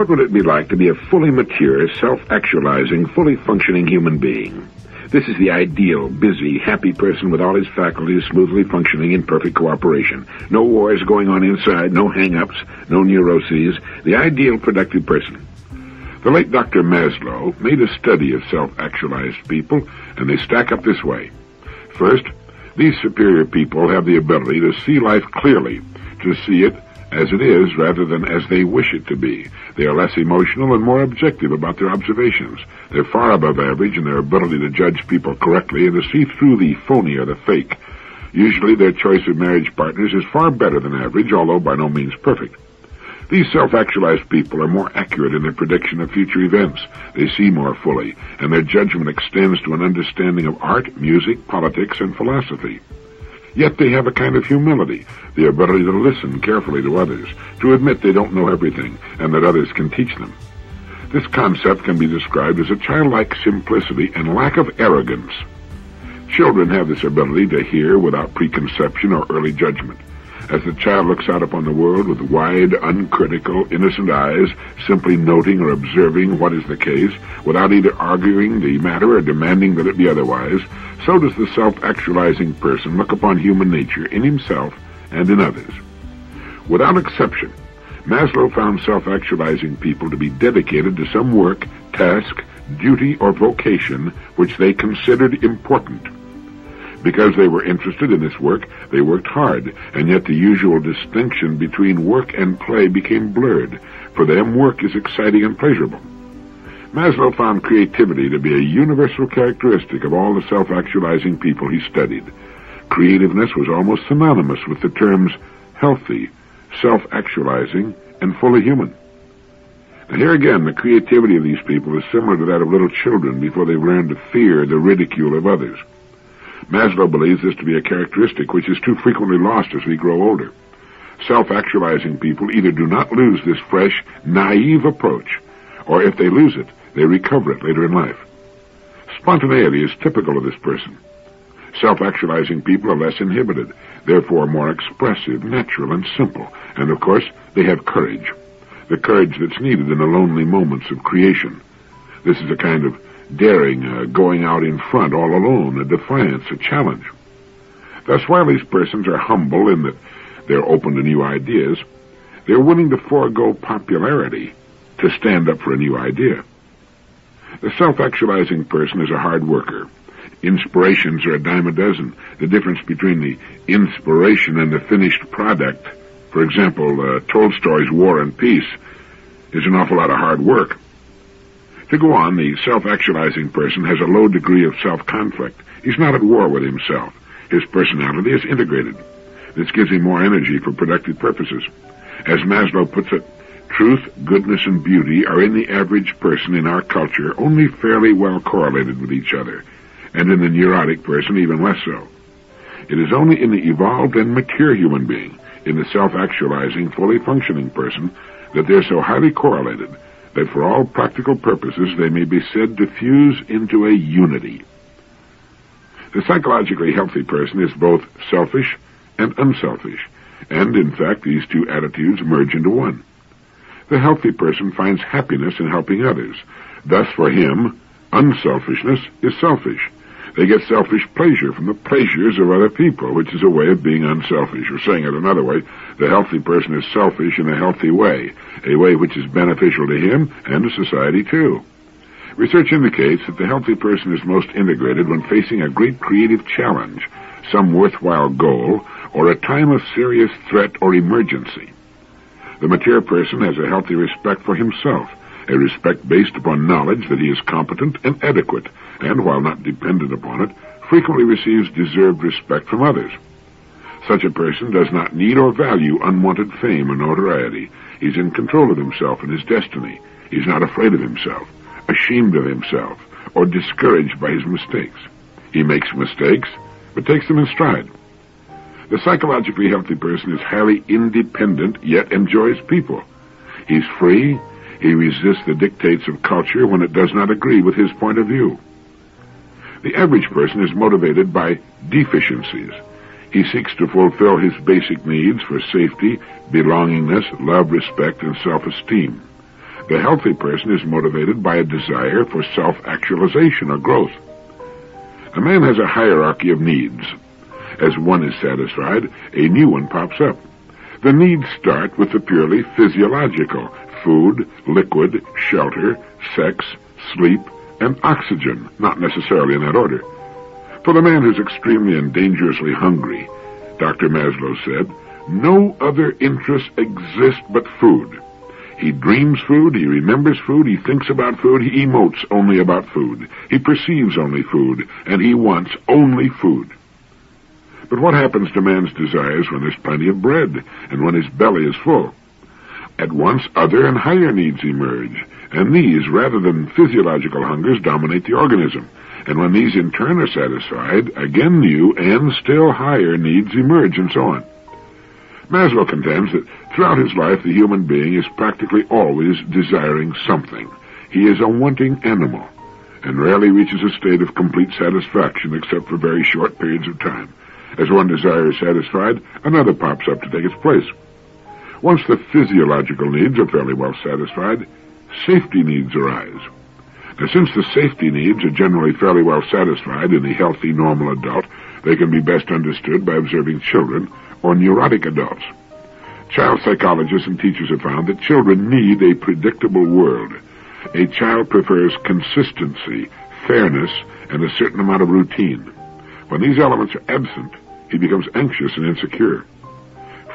What would it be like to be a fully mature, self-actualizing, fully functioning human being? This is the ideal, busy, happy person with all his faculties smoothly functioning in perfect cooperation. No wars going on inside, no hang-ups, no neuroses. The ideal, productive person. The late Dr. Maslow made a study of self-actualized people, and they stack up this way. First, these superior people have the ability to see life clearly, to see it as it is rather than as they wish it to be. They are less emotional and more objective about their observations. They're far above average in their ability to judge people correctly and to see through the phony or the fake. Usually their choice of marriage partners is far better than average, although by no means perfect. These self-actualized people are more accurate in their prediction of future events. They see more fully, and their judgment extends to an understanding of art, music, politics, and philosophy. Yet they have a kind of humility, the ability to listen carefully to others, to admit they don't know everything, and that others can teach them. This concept can be described as a childlike simplicity and lack of arrogance. Children have this ability to hear without preconception or early judgment. As the child looks out upon the world with wide, uncritical, innocent eyes, simply noting or observing what is the case, without either arguing the matter or demanding that it be otherwise, so does the self-actualizing person look upon human nature in himself and in others. Without exception, Maslow found self-actualizing people to be dedicated to some work, task, duty, or vocation which they considered important. Because they were interested in this work, they worked hard, and yet the usual distinction between work and play became blurred. For them, work is exciting and pleasurable. Maslow found creativity to be a universal characteristic of all the self-actualizing people he studied. Creativeness was almost synonymous with the terms healthy, self-actualizing, and fully human. And here again, the creativity of these people is similar to that of little children before they've learned to fear the ridicule of others. Maslow believes this to be a characteristic which is too frequently lost as we grow older. Self-actualizing people either do not lose this fresh, naive approach, or if they lose it, they recover it later in life. Spontaneity is typical of this person. Self-actualizing people are less inhibited, therefore more expressive, natural, and simple, and of course, they have courage. The courage that's needed in the lonely moments of creation. This is a kind of daring, going out in front all alone, a defiance, a challenge. Thus, while these persons are humble in that they're open to new ideas, they're willing to forego popularity to stand up for a new idea. The self-actualizing person is a hard worker. Inspirations are a dime a dozen. The difference between the inspiration and the finished product, for example, Tolstoy's War and Peace, is an awful lot of hard work. To go on, the self-actualizing person has a low degree of self-conflict. He's not at war with himself. His personality is integrated. This gives him more energy for productive purposes. As Maslow puts it, truth, goodness, and beauty are in the average person in our culture only fairly well correlated with each other, and in the neurotic person even less so. It is only in the evolved and mature human being, in the self-actualizing, fully functioning person, that they're so highly correlated that for all practical purposes they may be said to fuse into a unity. The psychologically healthy person is both selfish and unselfish, and in fact these two attitudes merge into one. The healthy person finds happiness in helping others. Thus for him, unselfishness is selfish. They get selfish pleasure from the pleasures of other people, which is a way of being unselfish. Or saying it another way, the healthy person is selfish in a healthy way, a way which is beneficial to him and to society too. Research indicates that the healthy person is most integrated when facing a great creative challenge, some worthwhile goal, or a time of serious threat or emergency. The mature person has a healthy respect for himself, a respect based upon knowledge that he is competent and adequate, and while not dependent upon it, frequently receives deserved respect from others. Such a person does not need or value unwanted fame or notoriety. He's in control of himself and his destiny. He's not afraid of himself, ashamed of himself, or discouraged by his mistakes. He makes mistakes, but takes them in stride. The psychologically healthy person is highly independent, yet enjoys people. He's free. He resists the dictates of culture when it does not agree with his point of view. The average person is motivated by deficiencies. He seeks to fulfill his basic needs for safety, belongingness, love, respect, and self-esteem. The healthy person is motivated by a desire for self-actualization or growth. A man has a hierarchy of needs. As one is satisfied, a new one pops up. The needs start with the purely physiological: food, liquid, shelter, sex, sleep, and oxygen, not necessarily in that order. For the man who's extremely and dangerously hungry, Dr. Maslow said, no other interests exist but food. He dreams food, he remembers food, he thinks about food, he emotes only about food, he perceives only food, and he wants only food. But what happens to man's desires when there's plenty of bread, and when his belly is full? At once other and higher needs emerge, and these, rather than physiological hungers, dominate the organism. And when these in turn are satisfied, again new and still higher needs emerge, and so on. Maslow contends that throughout his life the human being is practically always desiring something. He is a wanting animal, and rarely reaches a state of complete satisfaction except for very short periods of time. As one desire is satisfied, another pops up to take its place. Once the physiological needs are fairly well satisfied, safety needs arise. Now, since the safety needs are generally fairly well satisfied in the healthy, normal adult, they can be best understood by observing children or neurotic adults. Child psychologists and teachers have found that children need a predictable world. A child prefers consistency, fairness, and a certain amount of routine. When these elements are absent, he becomes anxious and insecure.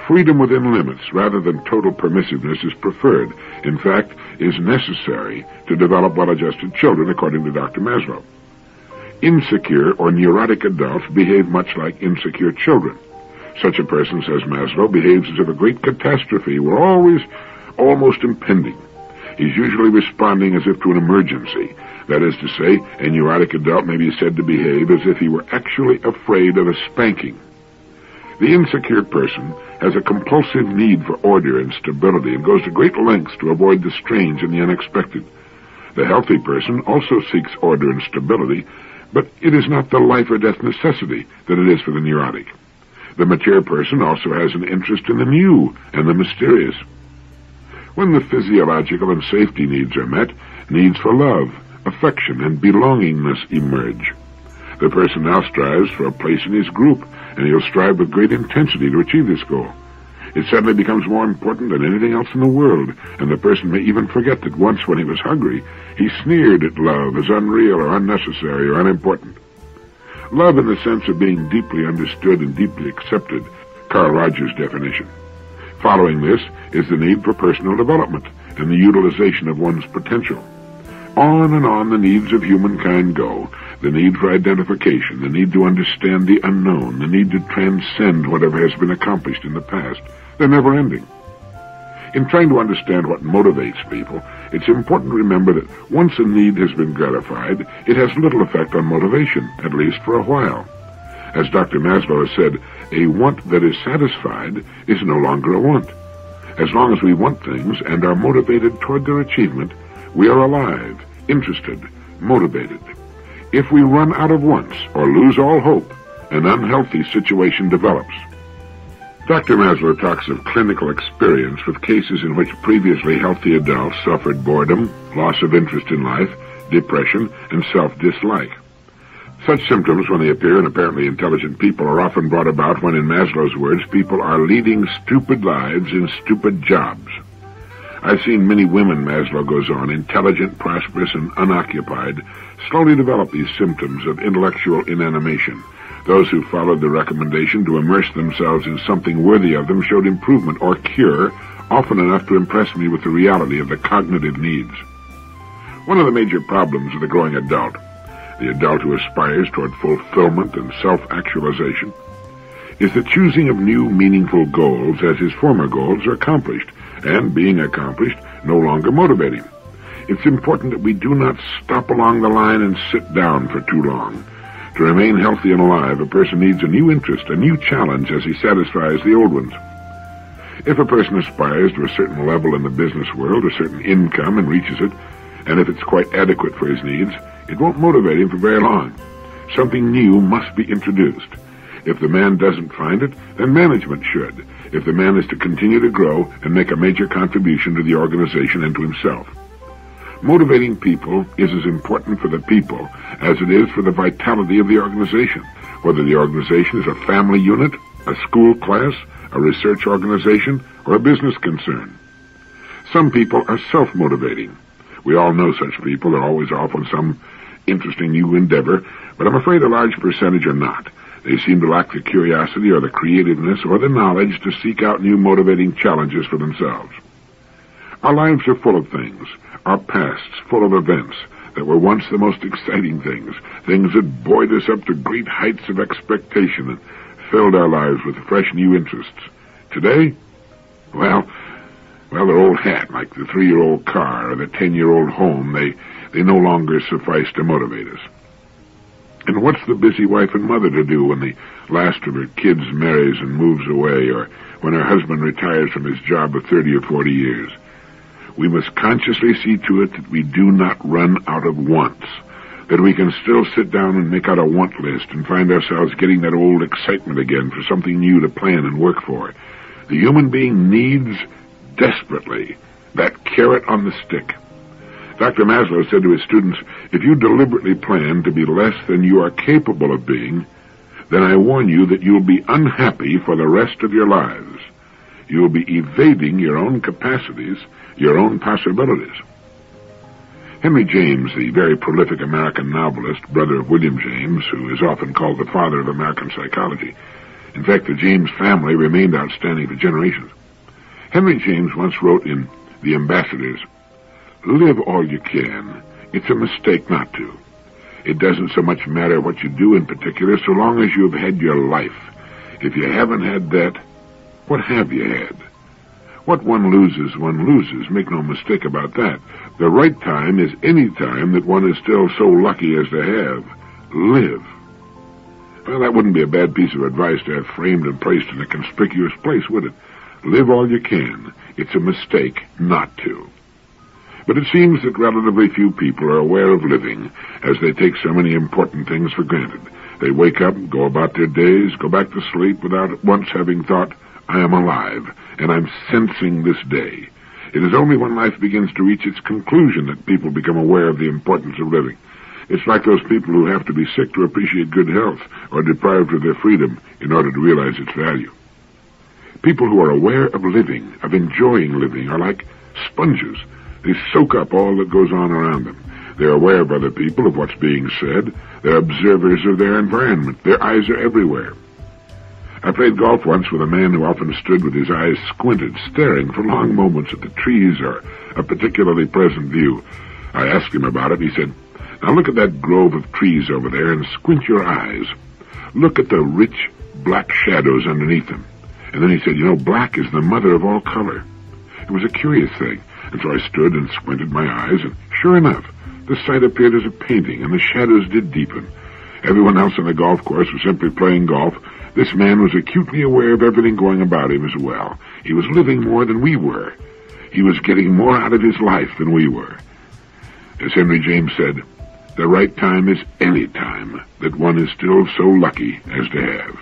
Freedom within limits, rather than total permissiveness, is preferred. In fact, is necessary to develop well-adjusted children, according to Dr. Maslow. Insecure or neurotic adults behave much like insecure children. Such a person, says Maslow, behaves as if a great catastrophe were always almost impending. He's usually responding as if to an emergency. That is to say, a neurotic adult may be said to behave as if he were actually afraid of a spanking. The insecure person has a compulsive need for order and stability and goes to great lengths to avoid the strange and the unexpected. The healthy person also seeks order and stability, but it is not the life or death necessity that it is for the neurotic. The mature person also has an interest in the new and the mysterious. When the physiological and safety needs are met, needs for love, affection, and belongingness emerge. The person now strives for a place in his group, and he'll strive with great intensity to achieve this goal. It suddenly becomes more important than anything else in the world, and the person may even forget that once when he was hungry, he sneered at love as unreal or unnecessary or unimportant. Love in the sense of being deeply understood and deeply accepted, Carl Rogers' definition. Following this is the need for personal development and the utilization of one's potential. On and on the needs of humankind go. The need for identification, the need to understand the unknown, the need to transcend whatever has been accomplished in the past. They're never ending. In trying to understand what motivates people, it's important to remember that once a need has been gratified, it has little effect on motivation, at least for a while. As Dr. Maslow has said, a want that is satisfied is no longer a want. As long as we want things and are motivated toward their achievement, we are alive, interested, motivated. If we run out of wants or lose all hope, an unhealthy situation develops. Dr. Maslow talks of clinical experience with cases in which previously healthy adults suffered boredom, loss of interest in life, depression, and self-dislike. Such symptoms, when they appear in apparently intelligent people, are often brought about when, in Maslow's words, people are leading stupid lives in stupid jobs. I've seen many women, Maslow goes on, intelligent, prosperous, and unoccupied, slowly develop these symptoms of intellectual inanimation. Those who followed the recommendation to immerse themselves in something worthy of them showed improvement or cure, often enough to impress me with the reality of the cognitive needs. One of the major problems of the growing adult, the adult who aspires toward fulfillment and self-actualization, is the choosing of new meaningful goals as his former goals are accomplished, and being accomplished, no longer motivating. It's important that we do not stop along the line and sit down for too long. To remain healthy and alive, a person needs a new interest, a new challenge as he satisfies the old ones. If a person aspires to a certain level in the business world, a certain income, and reaches it, and if it's quite adequate for his needs, it won't motivate him for very long. Something new must be introduced. If the man doesn't find it, then management should, if the man is to continue to grow and make a major contribution to the organization and to himself. Motivating people is as important for the people as it is for the vitality of the organization, whether the organization is a family unit, a school class, a research organization, or a business concern. Some people are self-motivating. We all know such people. They're always off on some interesting new endeavor, but I'm afraid a large percentage are not. They seem to lack the curiosity or the creativeness or the knowledge to seek out new motivating challenges for themselves. Our lives are full of things, our pasts full of events that were once the most exciting things that buoyed us up to great heights of expectation and filled our lives with fresh new interests. Today, well, their old hat, like the 3-year-old car or the 10-year-old home, they no longer suffice to motivate us. And what's the busy wife and mother to do when the last of her kids marries and moves away, or when her husband retires from his job of 30 or 40 years? We must consciously see to it that we do not run out of wants, that we can still sit down and make out a want list and find ourselves getting that old excitement again for something new to plan and work for. The human being needs desperately that carrot on the stick. Dr. Maslow said to his students, if you deliberately plan to be less than you are capable of being, then I warn you that you'll be unhappy for the rest of your lives. You'll be evading your own capacities, your own possibilities. Henry James, the very prolific American novelist, brother of William James, who is often called the father of American psychology. In fact, the James family remained outstanding for generations. Henry James once wrote in The Ambassadors, live all you can. It's a mistake not to. It doesn't so much matter what you do in particular, so long as you've had your life. If you haven't had that, what have you had? What one loses, make no mistake about that. The right time is any time that one is still so lucky as to have. Live. Well, that wouldn't be a bad piece of advice to have framed and placed in a conspicuous place, would it? Live all you can. It's a mistake not to. But it seems that relatively few people are aware of living, as they take so many important things for granted. They wake up, go about their days, go back to sleep without once having thought, I am alive, and I'm sensing this day. It is only when life begins to reach its conclusion that people become aware of the importance of living. It's like those people who have to be sick to appreciate good health, or deprived of their freedom in order to realize its value. People who are aware of living, of enjoying living, are like sponges. They soak up all that goes on around them. They're aware of other people, of what's being said. They're observers of their environment. Their eyes are everywhere. I played golf once with a man who often stood with his eyes squinted, staring for long moments at the trees or a particularly pleasant view. I asked him about it. He said, now look at that grove of trees over there and squint your eyes. Look at the rich black shadows underneath them. And then he said, black is the mother of all color. It was a curious thing. And so I stood and squinted my eyes, and sure enough, the sight appeared as a painting, and the shadows did deepen. Everyone else on the golf course was simply playing golf. This man was acutely aware of everything going about him as well. He was living more than we were. He was getting more out of his life than we were. As Henry James said, the right time is any time that one is still so lucky as to have.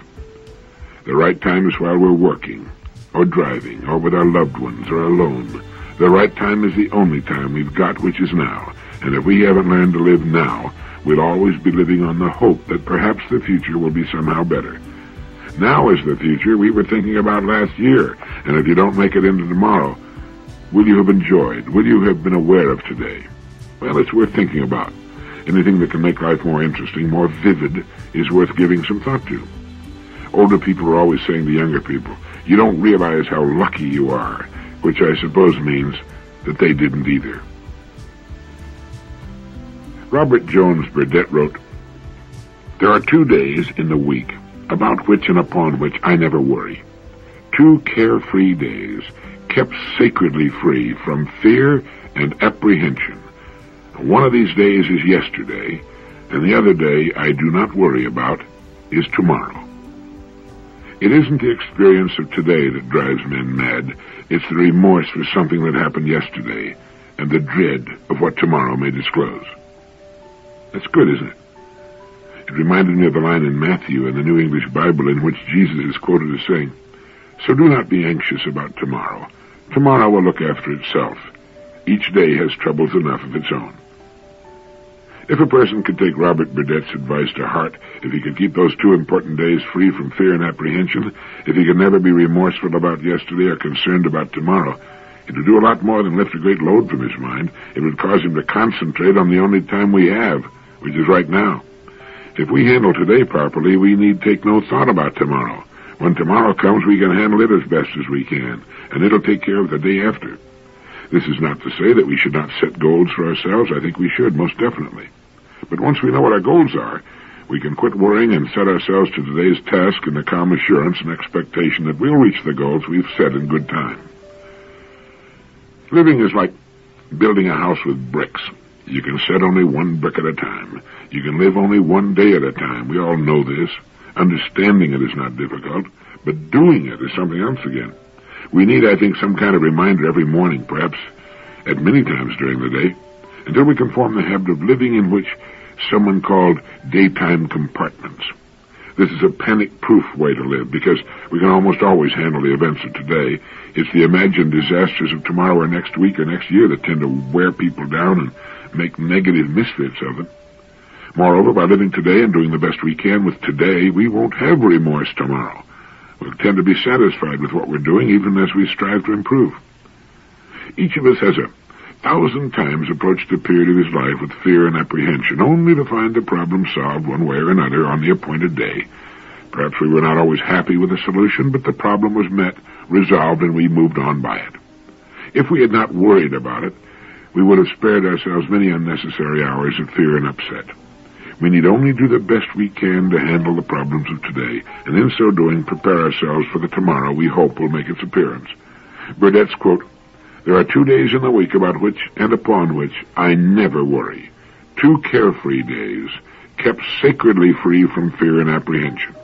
The right time is while we're working, or driving, or with our loved ones, or alone. The right time is the only time we've got, which is now. And if we haven't learned to live now, we'll always be living on the hope that perhaps the future will be somehow better. Now is the future we were thinking about last year, and if you don't make it into tomorrow, will you have enjoyed, will you have been aware of today? Well, it's worth thinking about. Anything that can make life more interesting, more vivid, is worth giving some thought to. Older people are always saying to younger people, you don't realize how lucky you are, which I suppose means that they didn't either. Robert Jones Burdett wrote, there are 2 days in the week about which and upon which I never worry. 2 carefree days, kept sacredly free from fear and apprehension. One of these days is yesterday, and the other day I do not worry about is tomorrow. It isn't the experience of today that drives men mad. It's the remorse for something that happened yesterday and the dread of what tomorrow may disclose. That's good, isn't it? It reminded me of the line in Matthew in the New English Bible in which Jesus is quoted as saying, so do not be anxious about tomorrow. Tomorrow will look after itself. Each day has troubles enough of its own. If a person could take Robert Burdett's advice to heart, if he could keep those 2 important days free from fear and apprehension, if he could never be remorseful about yesterday or concerned about tomorrow, it would do a lot more than lift a great load from his mind. It would cause him to concentrate on the only time we have, which is right now. If we handle today properly, we need take no thought about tomorrow. When tomorrow comes, we can handle it as best as we can, and it'll take care of the day after. This is not to say that we should not set goals for ourselves. I think we should, most definitely. But once we know what our goals are, we can quit worrying and set ourselves to today's task in the calm assurance and expectation that we'll reach the goals we've set in good time. Living is like building a house with bricks. You can set only 1 brick at a time. You can live only 1 day at a time. We all know this. Understanding it is not difficult, but doing it is something else again. We need, I think, some kind of reminder every morning, perhaps at many times during the day, until we can form the habit of living in which someone called daytime compartments. This is a panic-proof way to live, because we can almost always handle the events of today. It's the imagined disasters of tomorrow or next week or next year that tend to wear people down and make negative misfits of them. Moreover, by living today and doing the best we can with today, we won't have remorse tomorrow. We'll tend to be satisfied with what we're doing, even as we strive to improve. Each of us has 1,000 times approached the period of his life with fear and apprehension, only to find the problem solved one way or another on the appointed day. Perhaps we were not always happy with the solution, but the problem was met, resolved, and we moved on by it. If we had not worried about it, we would have spared ourselves many unnecessary hours of fear and upset. We need only do the best we can to handle the problems of today, and in so doing prepare ourselves for the tomorrow we hope will make its appearance. Burdett's quote, "There are 2 days in the week about which and upon which I never worry. 2 carefree days, kept sacredly free from fear and apprehension.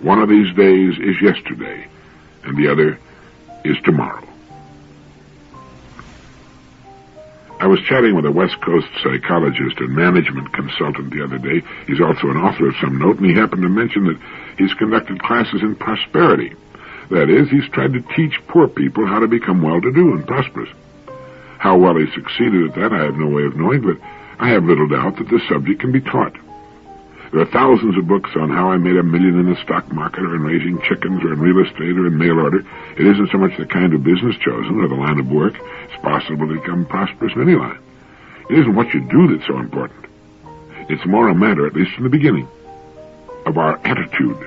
One of these days is yesterday, and the other is tomorrow." I was chatting with a West Coast psychologist and management consultant the other day. He's also an author of some note, and he happened to mention that he's conducted classes in prosperity. That is, he's tried to teach poor people how to become well-to-do and prosperous. How well he succeeded at that, I have no way of knowing, but I have little doubt that the subject can be taught. There are thousands of books on how I made $1 million in the stock market, or in raising chickens, or in real estate, or in mail order. It isn't so much the kind of business chosen or the line of work. It's possible to become prosperous in any line. It isn't what you do that's so important. It's more a matter, at least in the beginning, of our attitude.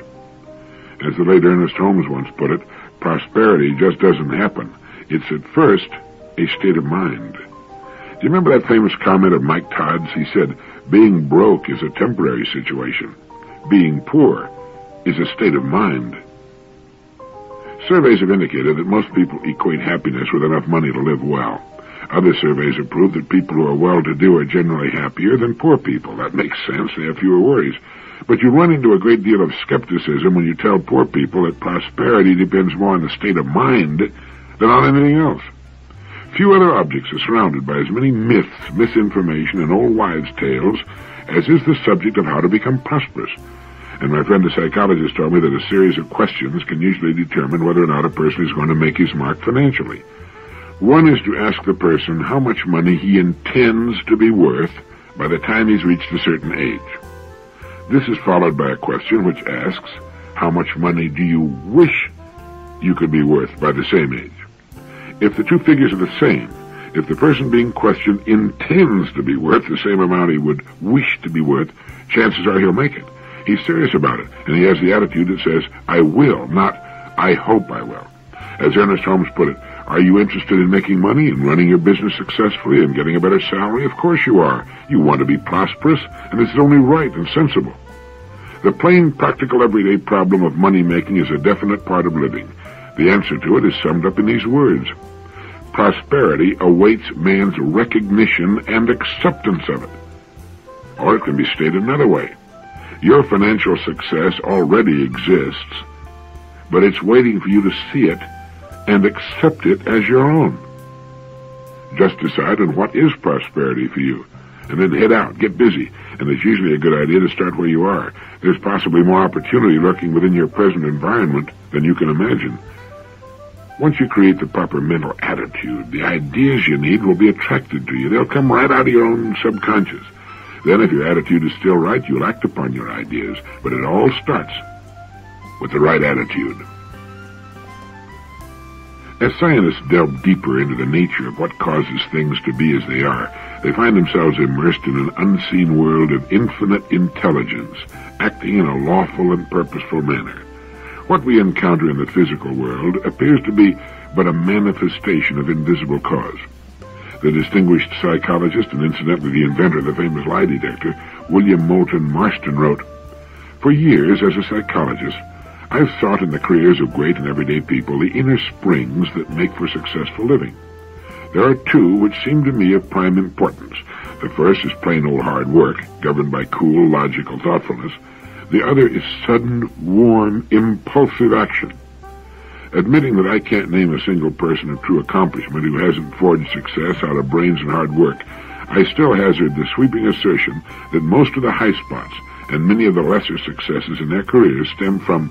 As the late Ernest Holmes once put it, prosperity just doesn't happen. It's at first a state of mind. Do you remember that famous comment of Mike Todd's? He said, "Being broke is a temporary situation. Being poor is a state of mind." Surveys have indicated that most people equate happiness with enough money to live well. Other surveys have proved that people who are well-to-do are generally happier than poor people. That makes sense. They have fewer worries. But you run into a great deal of skepticism when you tell poor people that prosperity depends more on the state of mind than on anything else. Few other objects are surrounded by as many myths, misinformation, and old wives' tales as is the subject of how to become prosperous. And my friend the psychologist told me that a series of questions can usually determine whether or not a person is going to make his mark financially. One is to ask the person how much money he intends to be worth by the time he's reached a certain age. This is followed by a question which asks, how much money do you wish you could be worth by the same age? If the two figures are the same, if the person being questioned intends to be worth the same amount he would wish to be worth, chances are he'll make it. He's serious about it, and he has the attitude that says, I will, not I hope I will. As Ernest Holmes put it, are you interested in making money and running your business successfully and getting a better salary? Of course you are. You want to be prosperous, and this is only right and sensible. The plain, practical, everyday problem of money-making is a definite part of living. The answer to it is summed up in these words. Prosperity awaits man's recognition and acceptance of it. Or it can be stated another way. Your financial success already exists, but it's waiting for you to see it and accept it as your own. Just decide on what is prosperity for you, and then head out, get busy. And it's usually a good idea to start where you are. There's possibly more opportunity lurking within your present environment than you can imagine. Once you create the proper mental attitude, the ideas you need will be attracted to you. They'll come right out of your own subconscious. Then if your attitude is still right, you'll act upon your ideas. But it all starts with the right attitude. As scientists delve deeper into the nature of what causes things to be as they are, they find themselves immersed in an unseen world of infinite intelligence, acting in a lawful and purposeful manner. What we encounter in the physical world appears to be but a manifestation of invisible cause. The distinguished psychologist and incidentally the inventor of the famous lie detector, William Moulton Marston, wrote, "For years as a psychologist, I've sought in the careers of great and everyday people the inner springs that make for successful living. There are two which seem to me of prime importance. The first is plain old hard work, governed by cool, logical thoughtfulness. The other is sudden, warm, impulsive action. Admitting that I can't name a single person of true accomplishment who hasn't forged success out of brains and hard work, I still hazard the sweeping assertion that most of the high spots and many of the lesser successes in their careers stem from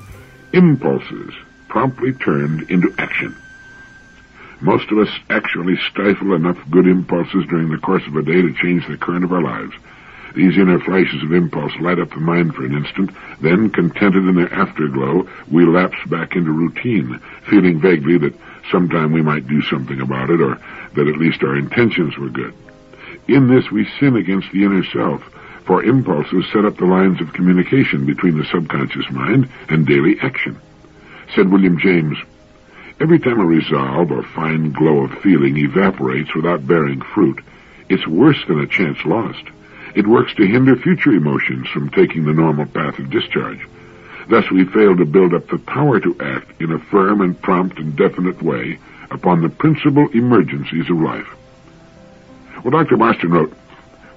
impulses promptly turned into action. Most of us actually stifle enough good impulses during the course of a day to change the current of our lives. These inner flashes of impulse light up the mind for an instant, then, contented in their afterglow, we lapse back into routine, feeling vaguely that sometime we might do something about it, or that at least our intentions were good. In this we sin against the inner self, for impulses set up the lines of communication between the subconscious mind and daily action. Said William James, "Every time a resolve or fine glow of feeling evaporates without bearing fruit, it's worse than a chance lost. It works to hinder future emotions from taking the normal path of discharge. Thus we fail to build up the power to act in a firm and prompt and definite way upon the principal emergencies of life." Well, Dr. Marston wrote,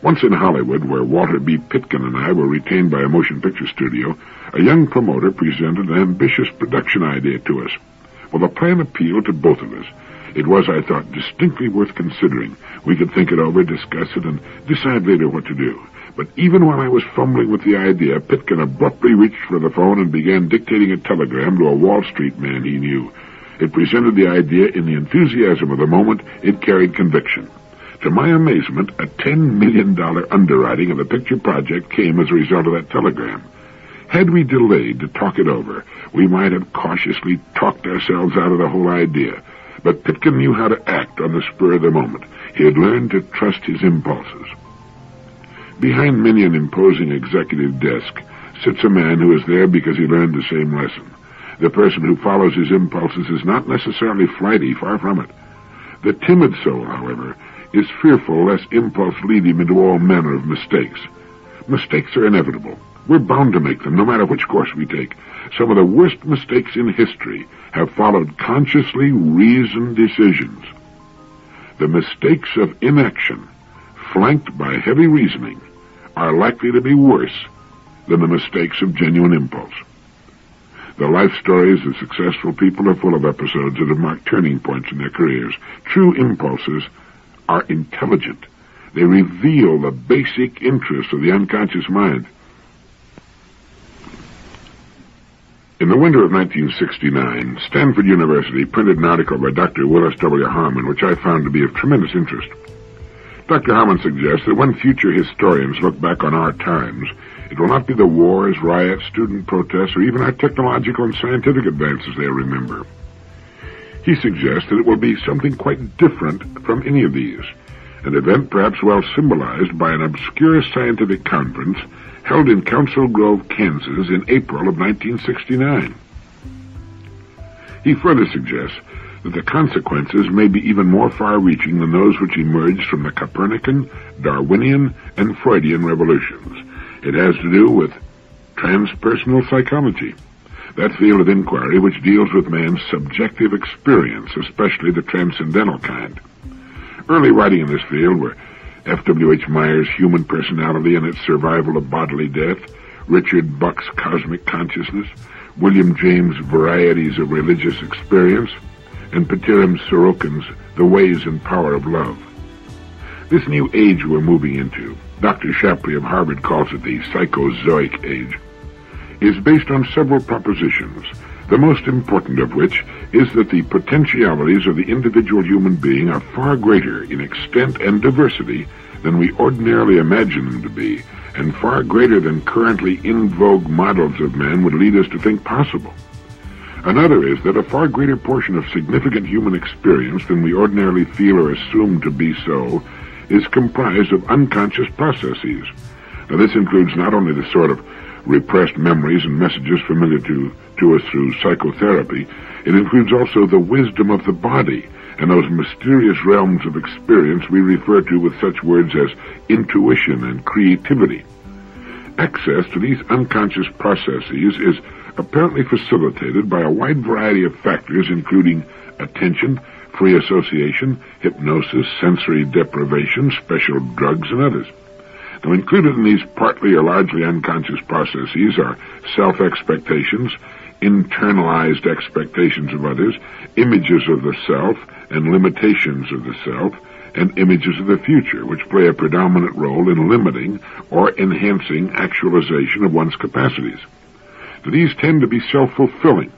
"Once in Hollywood, where Walter B. Pitkin and I were retained by a motion picture studio, a young promoter presented an ambitious production idea to us. Well, the plan appealed to both of us. It was, I thought, distinctly worth considering. We could think it over, discuss it, and decide later what to do. But even while I was fumbling with the idea, Pitkin abruptly reached for the phone and began dictating a telegram to a Wall Street man he knew. It presented the idea in the enthusiasm of the moment. It carried conviction. To my amazement, a $10 million underwriting of the picture project came as a result of that telegram. Had we delayed to talk it over, we might have cautiously talked ourselves out of the whole idea. But Pitkin knew how to act on the spur of the moment. He had learned to trust his impulses. Behind many an imposing executive desk sits a man who is there because he learned the same lesson. The person who follows his impulses is not necessarily flighty, far from it. The timid soul, however, is fearful lest impulse lead him into all manner of mistakes. Mistakes are inevitable. We're bound to make them, no matter which course we take. Some of the worst mistakes in history have followed consciously reasoned decisions. The mistakes of inaction, flanked by heavy reasoning, are likely to be worse than the mistakes of genuine impulse. The life stories of successful people are full of episodes that have marked turning points in their careers. True impulses are intelligent. They reveal the basic interests of the unconscious mind. In the winter of 1969, Stanford University printed an article by Dr. Willis W. Harman, which I found to be of tremendous interest. Dr. Harman suggests that when future historians look back on our times, it will not be the wars, riots, student protests, or even our technological and scientific advances they'll remember. He suggests that it will be something quite different from any of these, an event perhaps well symbolized by an obscure scientific conference held in Council Grove, Kansas in April of 1969. He further suggests that the consequences may be even more far-reaching than those which emerged from the Copernican, Darwinian, and Freudian revolutions. It has to do with transpersonal psychology, that field of inquiry which deals with man's subjective experience, especially the transcendental kind. Early writing in this field were F.W.H. Myers' Human Personality and Its Survival of Bodily Death, Richard Buck's Cosmic Consciousness, William James' Varieties of Religious Experience, and Patiram Sorokin's The Ways and Power of Love. This new age we're moving into, Dr. Shapley of Harvard calls it the psychozoic age, is based on several propositions the most important of which is that the potentialities of the individual human being are far greater in extent and diversity than we ordinarily imagine them to be, and far greater than currently in vogue models of man would lead us to think possible. Another is that a far greater portion of significant human experience than we ordinarily feel or assume to be so is comprised of unconscious processes. Now, this includes not only the sort of repressed memories and messages familiar to us through psychotherapy, it includes also the wisdom of the body and those mysterious realms of experience we refer to with such words as intuition and creativity. Access to these unconscious processes is apparently facilitated by a wide variety of factors, including attention, free association, hypnosis, sensory deprivation, special drugs, and others. Now, included in these partly or largely unconscious processes are self-expectations, internalized expectations of others, images of the self, and limitations of the self, and images of the future, which play a predominant role in limiting or enhancing actualization of one's capacities. Now, these tend to be self-fulfilling.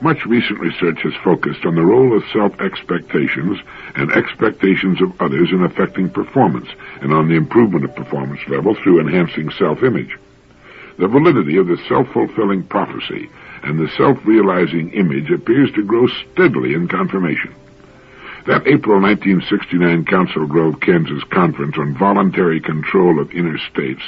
Much recent research has focused on the role of self-expectations and expectations of others in affecting performance, and on the improvement of performance level through enhancing self-image. The validity of the self-fulfilling prophecy and the self-realizing image appears to grow steadily in confirmation. That April 1969 Council Grove, Kansas conference on voluntary control of inner states,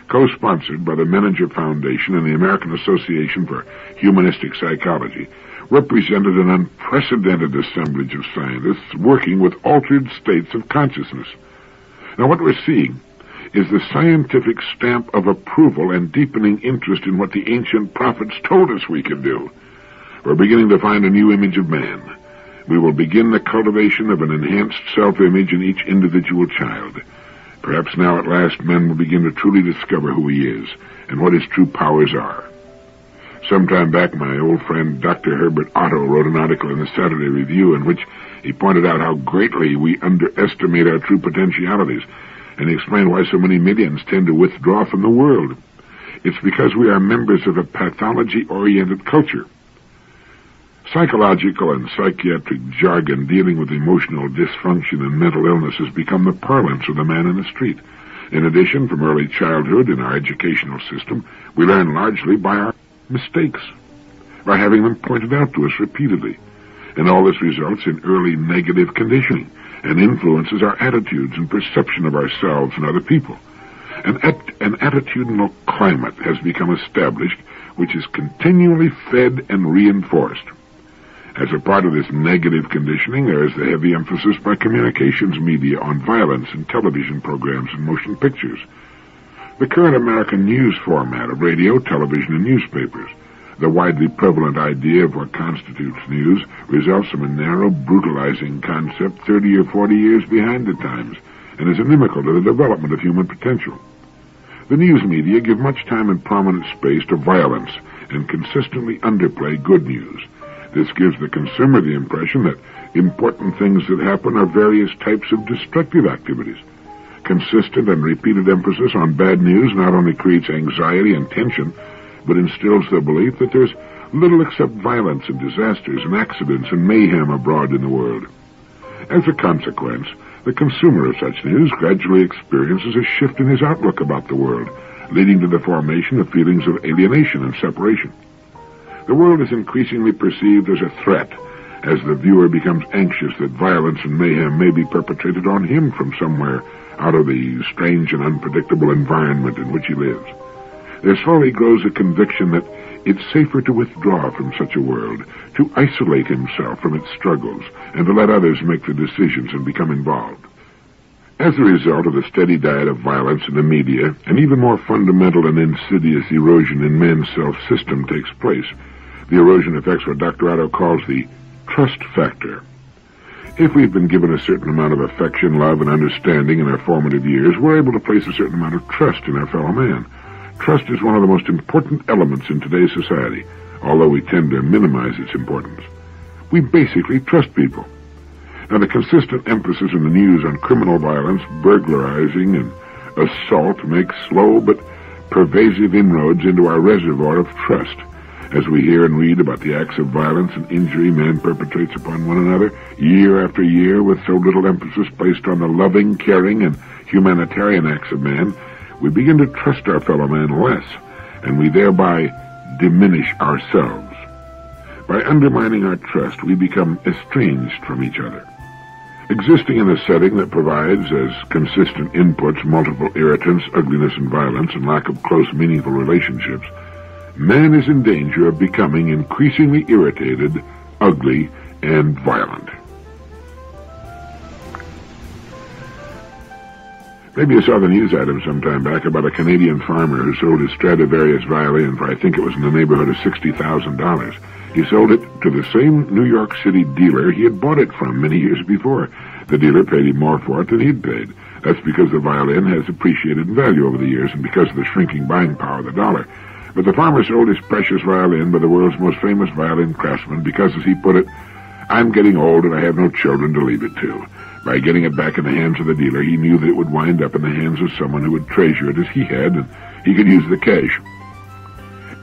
co-sponsored by the Menninger Foundation and the American Association for Humanistic Psychology, represented an unprecedented assemblage of scientists working with altered states of consciousness. Now, what we're seeing is the scientific stamp of approval and deepening interest in what the ancient prophets told us we could do. We're beginning to find a new image of man. We will begin the cultivation of an enhanced self-image in each individual child. Perhaps now at last men will begin to truly discover who he is and what his true powers are. Sometime back, my old friend Dr. Herbert Otto wrote an article in the Saturday Review in which he pointed out how greatly we underestimate our true potentialities, and he explained why so many millions tend to withdraw from the world. It's because we are members of a pathology-oriented culture. Psychological and psychiatric jargon dealing with emotional dysfunction and mental illness has become the parlance of the man in the street. In addition, from early childhood in our educational system, we learn largely by our mistakes, by having them pointed out to us repeatedly. And all this results in early negative conditioning and influences our attitudes and perception of ourselves and other people. An attitudinal climate has become established which is continually fed and reinforced. As a part of this negative conditioning, there is the heavy emphasis by communications media on violence in television programs and motion pictures. The current American news format of radio, television, and newspapers, the widely prevalent idea of what constitutes news, results from a narrow, brutalizing concept 30 or 40 years behind the times, and is inimical to the development of human potential. The news media give much time and prominent space to violence and consistently underplay good news. This gives the consumer the impression that important things that happen are various types of destructive activities. Consistent and repeated emphasis on bad news not only creates anxiety and tension, but instills the belief that there's little except violence and disasters and accidents and mayhem abroad in the world. As a consequence, the consumer of such news gradually experiences a shift in his outlook about the world, leading to the formation of feelings of alienation and separation. The world is increasingly perceived as a threat, as the viewer becomes anxious that violence and mayhem may be perpetrated on him from somewhere out of the strange and unpredictable environment in which he lives. There slowly grows a conviction that it's safer to withdraw from such a world, to isolate himself from its struggles, and to let others make the decisions and become involved. As a result of the steady diet of violence in the media, an even more fundamental and insidious erosion in man's self-system takes place. The erosion affects what Dr. Otto calls the trust factor. If we've been given a certain amount of affection, love, and understanding in our formative years, we're able to place a certain amount of trust in our fellow man. Trust is one of the most important elements in today's society, although we tend to minimize its importance. We basically trust people. Now, the consistent emphasis in the news on criminal violence, burglarizing, and assault makes slow but pervasive inroads into our reservoir of trust. As we hear and read about the acts of violence and injury man perpetrates upon one another, year after year, with so little emphasis placed on the loving, caring, and humanitarian acts of man, we begin to trust our fellow man less, and we thereby diminish ourselves. By undermining our trust, we become estranged from each other. Existing in a setting that provides as consistent inputs multiple irritants, ugliness and violence, and lack of close, meaningful relationships, man is in danger of becoming increasingly irritated, ugly, and violent. Maybe you saw the news item some time back about a Canadian farmer who sold his Stradivarius violin for, I think it was in the neighborhood of $60,000. He sold it to the same New York City dealer he had bought it from many years before. The dealer paid him more for it than he'd paid. That's because the violin has appreciated in value over the years and because of the shrinking buying power of the dollar. But the farmer sold his precious violin by the world's most famous violin craftsman because, as he put it, "I'm getting old and I have no children to leave it to." By getting it back in the hands of the dealer, he knew that it would wind up in the hands of someone who would treasure it as he had, and he could use the cash.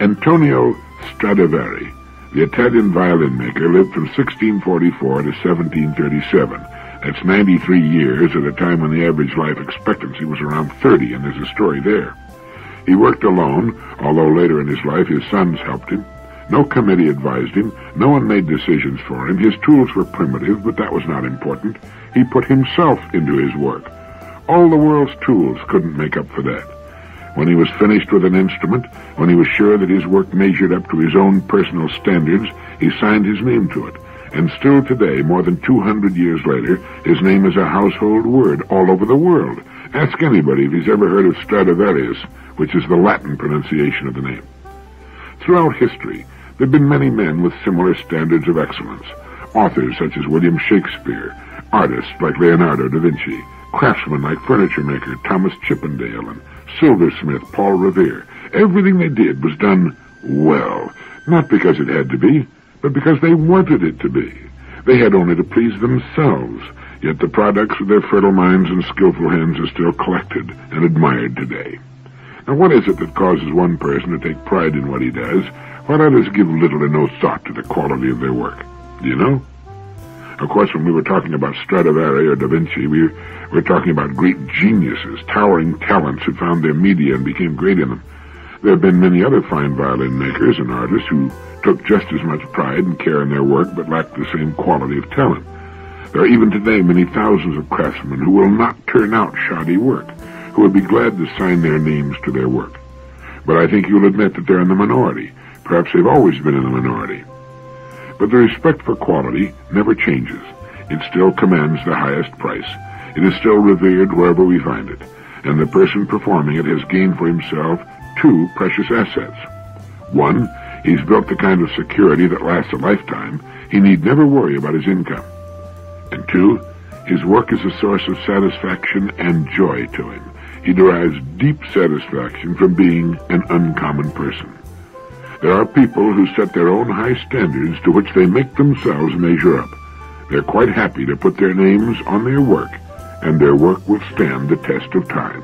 Antonio Stradivari, the Italian violin maker, lived from 1644 to 1737. That's 93 years at a time when the average life expectancy was around 30, and there's a story there. He worked alone, although later in his life his sons helped him. No committee advised him. No one made decisions for him. His tools were primitive, but that was not important. He put himself into his work. All the world's tools couldn't make up for that. When he was finished with an instrument, when he was sure that his work measured up to his own personal standards, he signed his name to it. And still today, more than 200 years later, his name is a household word all over the world. Ask anybody if he's ever heard of Stradivarius, which is the Latin pronunciation of the name. Throughout history, there have been many men with similar standards of excellence. Authors such as William Shakespeare, artists like Leonardo da Vinci, craftsmen like furniture maker Thomas Chippendale, and silversmith Paul Revere. Everything they did was done well, not because it had to be, but because they wanted it to be. They had only to please themselves, yet the products of their fertile minds and skillful hands are still collected and admired today. Now, what is it that causes one person to take pride in what he does, while others give little or no thought to the quality of their work? Do you know? Of course, when we were talking about Stradivari or Da Vinci, we were talking about great geniuses, towering talents who found their media and became great in them. There have been many other fine violin makers and artists who took just as much pride and care in their work but lacked the same quality of talent. There are even today many thousands of craftsmen who will not turn out shoddy work, who would be glad to sign their names to their work. But I think you'll admit that they're in the minority. Perhaps they've always been in the minority. But the respect for quality never changes. It still commands the highest price. It is still revered wherever we find it. And the person performing it has gained for himself two precious assets. One, he's built the kind of security that lasts a lifetime. He need never worry about his income. And two, his work is a source of satisfaction and joy to him. He derives deep satisfaction from being an uncommon person. There are people who set their own high standards to which they make themselves measure up. They're quite happy to put their names on their work, and their work will stand the test of time.